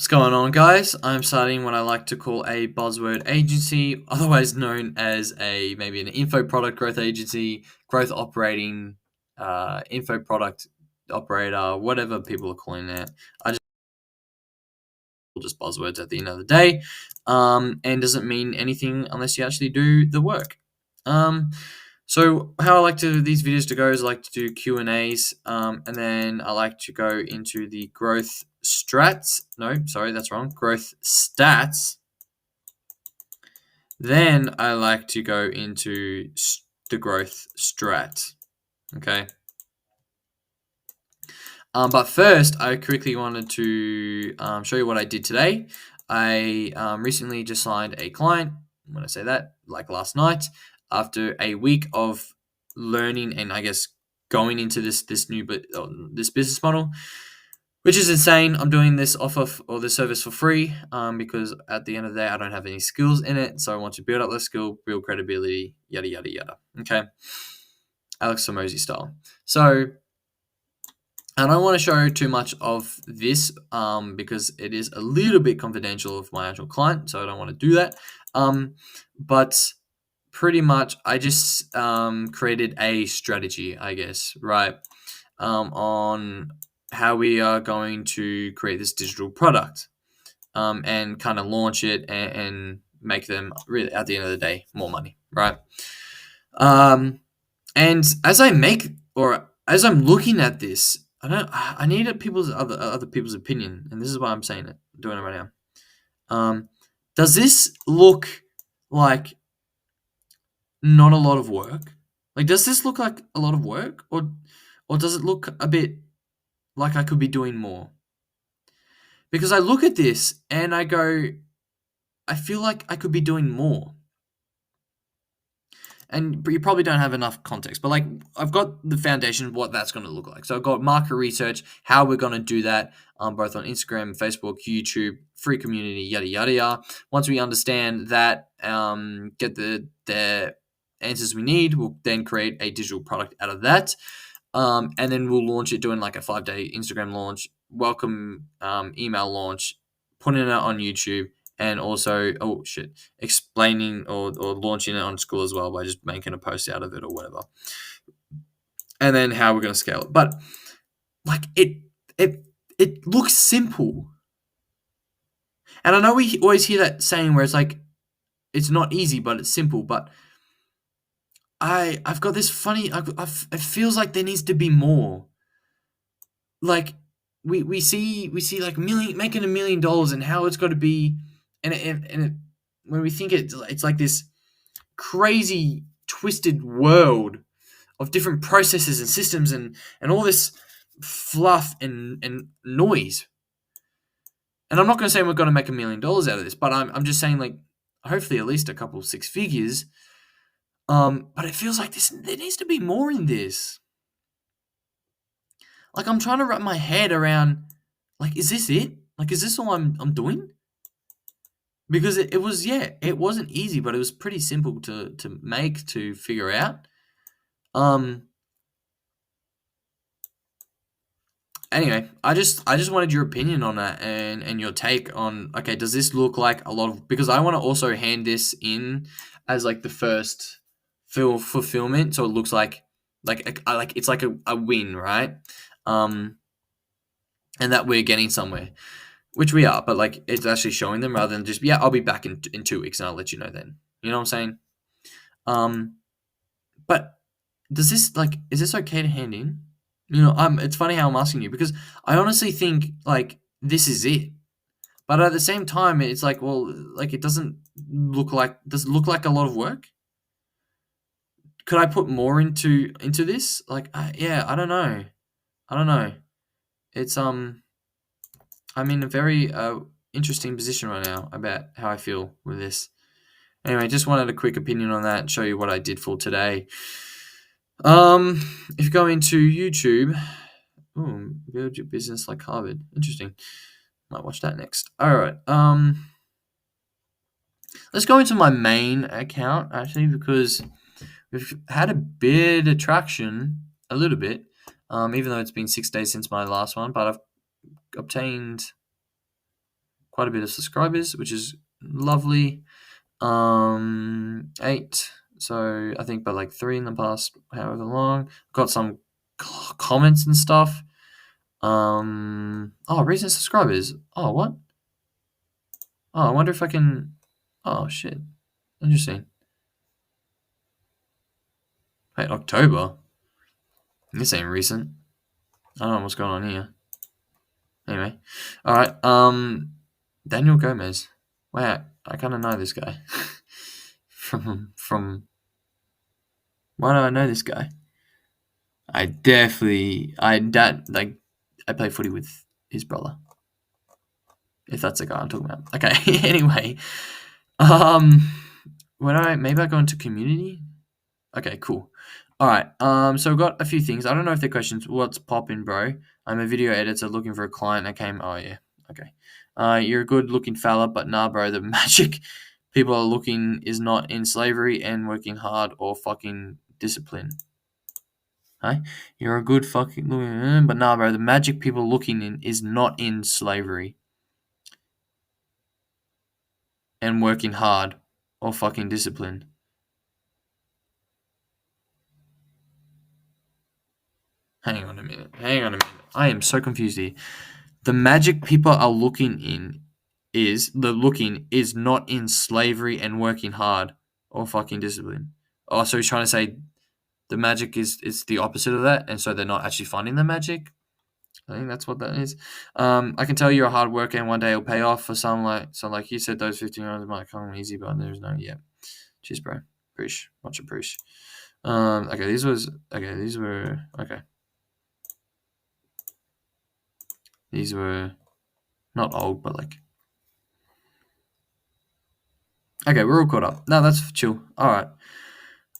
What's going on, guys? I'm starting what I like to call a buzzword agency, otherwise known as maybe an info product growth agency, growth operating, info product operator, whatever people are calling it. I just buzzwords at the end of the day, and doesn't mean anything unless you actually do the work. So how I like to these videos to go is I like to do Q&As, and then I like to go into the growth strats. No, sorry, that's wrong. Growth stats. Then I like to go into the growth strat. Okay. But first, I quickly wanted to show you what I did today. I recently just signed a client. When I say that, like last night, after a week of learning and I guess going into this business model, which is insane. I'm doing this this service for free because at the end of the day, I don't have any skills in it, so I want to build up the skill, build credibility, yada yada yada. Okay, Alex Hormozi style. So I don't want to show too much of this because it is a little bit confidential of my actual client, so I don't want to do that. But pretty much, I just created a strategy, I guess, right, on how we are going to create this digital product and kind of launch it and make them really, at the end of the day, more money, right? And as I'm looking at this, I need other people's opinion, and this is why I'm saying it, doing it right now. Does this look like not a lot of work? Like, does this look like a lot of work, or does it look a bit like I could be doing more? Because I look at this and I go, I feel like I could be doing more. But you probably don't have enough context. But like, I've got the foundation of what that's going to look like. So I've got market research, how we're going to do that, both on Instagram, Facebook, YouTube, free community, yada yada yada. Once we understand that, get the answers we need, we'll then create a digital product out of that, and then we'll launch it, doing like a 5-day Instagram launch, welcome email launch, putting it out on YouTube, and also explaining or launching it on school as well by just making a post out of it or whatever, and then how we're going to scale it. But like it looks simple, and I know we always hear that saying where it's like it's not easy but it's simple. But I've got this funny, it feels like there needs to be more. Like we see like making $1 million and how it's got to be, and when we think it's like this crazy twisted world of different processes and systems and all this fluff and noise. And I'm not going to say we're going to make $1 million out of this, but I'm just saying, like, hopefully at least a couple 6 figures. But it feels like there needs to be more in this. Like, I'm trying to wrap my head around, like, is this it? Like, is this all I'm doing? Because it wasn't easy, but it was pretty simple to make, to figure out. Anyway, I just wanted your opinion on that and your take on, okay, does this look like a lot of, because I want to also hand this in as like the first fulfillment, so it looks like it's like a win, right? And that we're getting somewhere, which we are, but like it's actually showing them rather than just, yeah, I'll be back in 2 weeks and I'll let you know then. You know what I'm saying? But does this, like, is this okay to hand in? You know, it's funny how I'm asking you, because I honestly think like this is it. But at the same time, it's like, well, like it does it look like a lot of work? Could I put more into this? Like, yeah, I don't know. It's I'm in a very interesting position right now about how I feel with this. Anyway, just wanted a quick opinion on that and show you what I did for today. If you go into YouTube, build your business like Harvard. Interesting. Might watch that next. All right. Let's go into my main account actually, because we've had a bit of traction, a little bit. Even though it's been 6 days since my last one, but I've obtained quite a bit of subscribers, which is lovely. 8. So I think, but like 3 in the past, however long. Got some comments and stuff. Recent subscribers. Oh, what? Oh, I wonder if I can. Oh shit, interesting. Wait, October. This ain't recent. I don't know what's going on here. Anyway, all right. Daniel Gomez. Wow, I kind of know this guy. from. Why do I know this guy? I play footy with his brother. If that's the guy I'm talking about. Okay. Anyway, maybe I go into community. Okay, cool. All right. So I've got a few things. I don't know if they're questions. What's poppin', bro? I'm a video editor looking for a client. Oh yeah. Okay. You're a good looking fella, but nah, bro. The magic people are looking is not in slavery and working hard or fucking discipline. Hey, you're a good fucking looking, but nah, bro. The magic people looking in is not in slavery and working hard or fucking discipline. Hang on a minute. I am so confused here. The magic people are looking is not in slavery and working hard or fucking discipline. Oh, so he's trying to say the magic is the opposite of that, and so they're not actually finding the magic. I think that's what that is. I can tell you're a hard worker, and one day it'll pay off for some like you said. Those 15 rounds might come easy, but there's no yeah. Cheers, bro. Appreciate, much appreciate. Okay, these were okay. These were not old, but like. Okay, we're all caught up. No, that's chill. All right.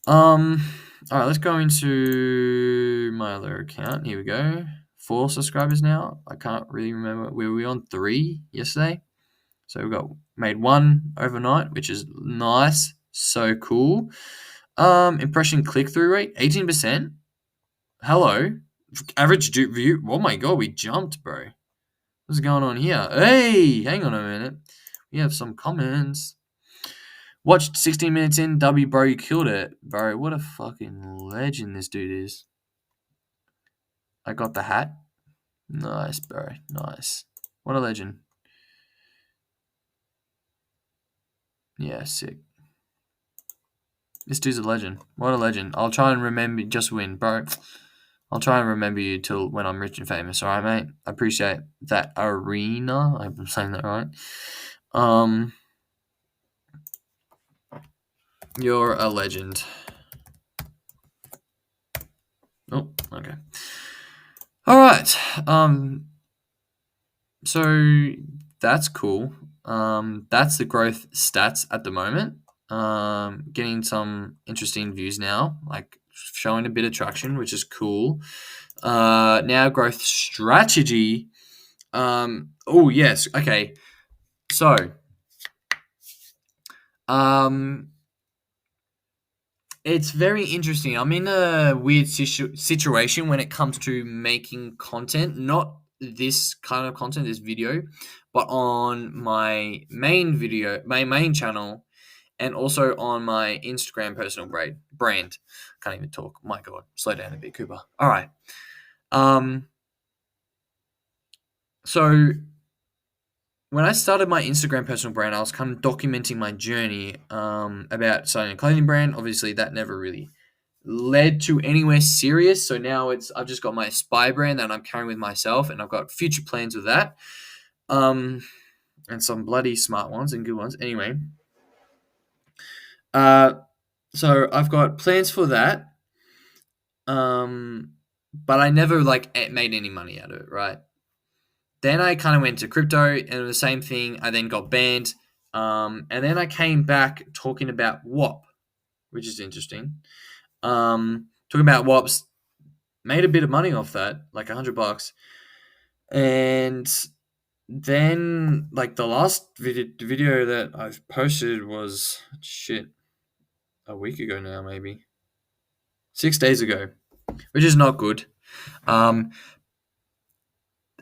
All right. Let's go into my other account. Here we go. 4 subscribers now. I can't really remember. Were we on 3 yesterday? So we made 1 overnight, which is nice. So cool. Impression click-through rate 18%. Hello. Average view. Oh my god, we jumped, bro. What's going on here? Hey, hang on a minute. We have some comments. Watched 16 minutes in. W, bro, you killed it. Bro, what a fucking legend this dude is. I got the hat. Nice, bro. Nice. What a legend. Yeah, sick. This dude's a legend. What a legend. I'll try and remember. Just win, bro. I'll try and remember you till when I'm rich and famous. All right, mate? I appreciate that arena. I'm saying that right. You're a legend. Oh, okay. All right. So that's cool. That's the growth stats at the moment. Getting some interesting views now, like showing a bit of traction, which is cool. Now growth strategy. Oh yes, okay. So, it's very interesting. I'm in a weird situation when it comes to making content, not this kind of content, this video, but on my main channel, and also on my Instagram personal brand. Can't even talk. My God, slow down a bit, Cooper. All right. So when I started my Instagram personal brand, I was kind of documenting my journey about starting a clothing brand. Obviously, that never really led to anywhere serious. So now I've just got my Spy brand that I'm carrying with myself, and I've got future plans with that, and some bloody smart ones and good ones. Anyway, so I've got plans for that, but I never made any money out of it, right? Then I kind of went to crypto, and it was the same thing. I then got banned, and then I came back talking about WAP, which is interesting. Talking about WAPs, made a bit of money off that, like $100, and then like the last video that I've posted was a week ago now, maybe 6 days ago, which is not good.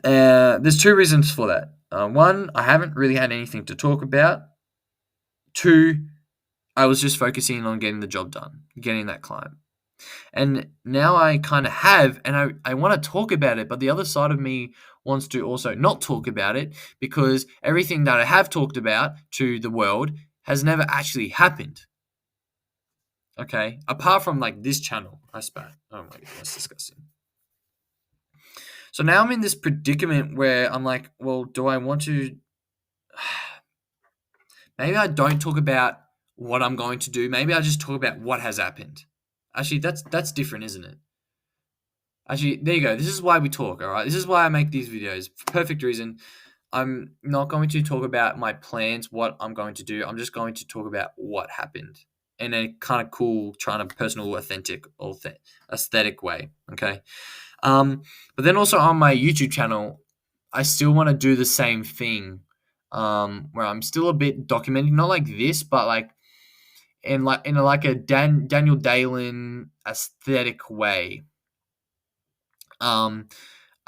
There's 2 reasons for that. one, I haven't really had anything to talk about. Two, I was just focusing on getting the job done, getting that client. And now I kind of have, and I want to talk about it, but the other side of me wants to also not talk about it because everything that I have talked about to the world has never actually happened. Okay? Apart from like this channel, I spat. Oh my god, that's disgusting. So now I'm in this predicament where I'm like, well, do I want to. Maybe I don't talk about what I'm going to do. Maybe I just talk about what has happened. Actually, that's different, isn't it? Actually, there you go. This is why we talk, all right? This is why I make these videos. Perfect reason. I'm not going to talk about my plans, what I'm going to do. I'm just going to talk about what happened in a kind of cool, trying to personal, aesthetic way. Okay. But then also on my YouTube channel, I still want to do the same thing. Where I'm still a bit documenting, not like this, but like in a Daniel Dalen aesthetic way. I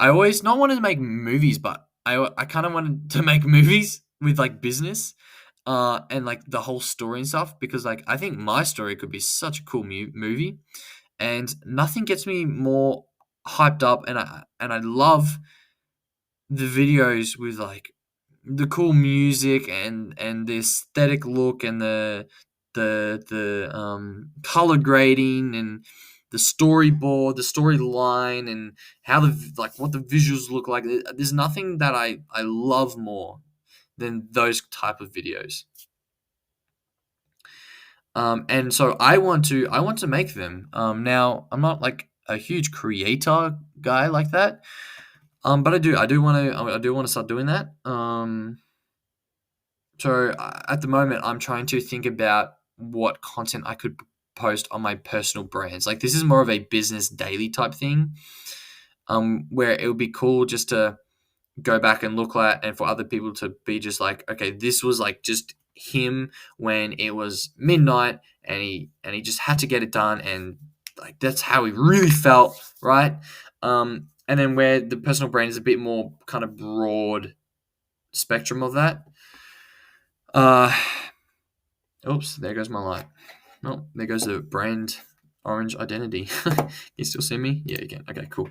always not wanted to make movies, but I kind of wanted to make movies with like business, and like the whole story and stuff because like I think my story could be such a cool movie, and nothing gets me more hyped up, and I love the videos with like the cool music and the aesthetic look and the color grading and the storyboard, the storyline, and how what the visuals look like. There's nothing that I love more than those type of videos. And so I want to make them. Now I'm not like a huge creator guy like that. But I do want to start doing that. So at the moment, I'm trying to think about what content I could post on my personal brands. Like this is more of a business daily type thing, where it would be cool just to go back and look at, and for other people to be just like, okay, this was like just him when it was midnight, and he just had to get it done, and like that's how he really felt, right? And then where the personal brand is a bit more kind of broad spectrum of that. Oops, there goes my light. Oh, there goes the brand orange identity. You still see me? Yeah, you can. Okay, cool.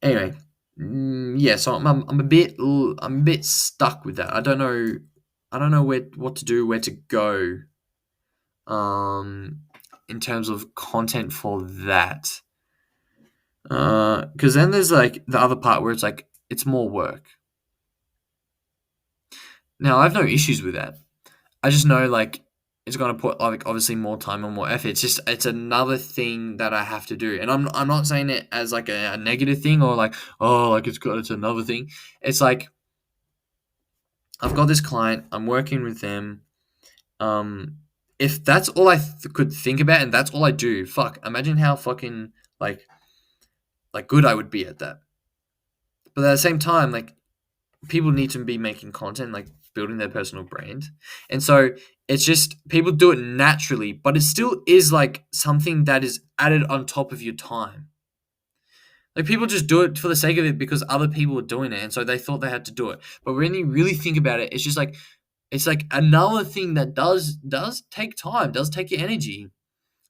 Anyway, yeah. So I'm a bit stuck with that. I don't know what to do, where to go. In terms of content for that. Because then there's like the other part where it's like it's more work. Now I have no issues with that. I just know like it's gonna put like obviously more time and more effort. It's another thing that I have to do, and I'm not saying it as like a negative thing or like oh like it's another thing. It's like I've got this client. I'm working with them. If that's all I could think about and that's all I do, fuck. Imagine how fucking like good I would be at that. But at the same time, like people need to be making content, like building their personal brand. And so it's just people do it naturally, but it still is like something that is added on top of your time. Like people just do it for the sake of it because other people are doing it, and so they thought they had to do it. But when you really think about it, it's just like it's like another thing that does take time, does take your energy.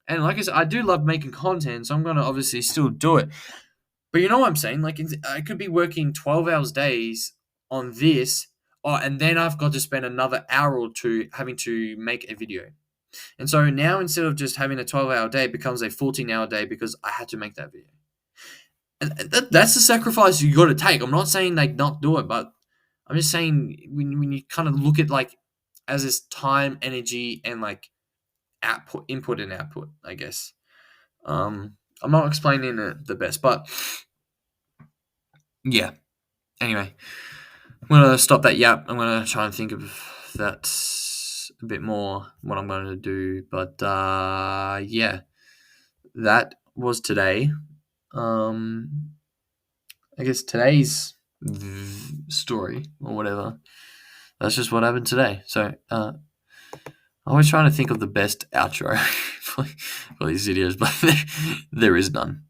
And like I said, I do love making content, so I'm gonna obviously still do it. But you know what I'm saying? Like I could be working 12 hours days on this, and then I've got to spend another hour or two having to make a video. And so now instead of just having a 12-hour day, it becomes a 14-hour day because I had to make that video. And that's the sacrifice you got to take. I'm not saying like not do it, but I'm just saying when you kind of look at like as this time, energy, and like input and output, I guess. I'm not explaining it the best, but yeah. Anyway, I'm gonna stop that yap. I'm gonna try and think of that a bit more, what I'm gonna do. But yeah, that was today. I guess today's story or whatever. That's just what happened today. So I'm always trying to think of the best outro for these videos, but there is none.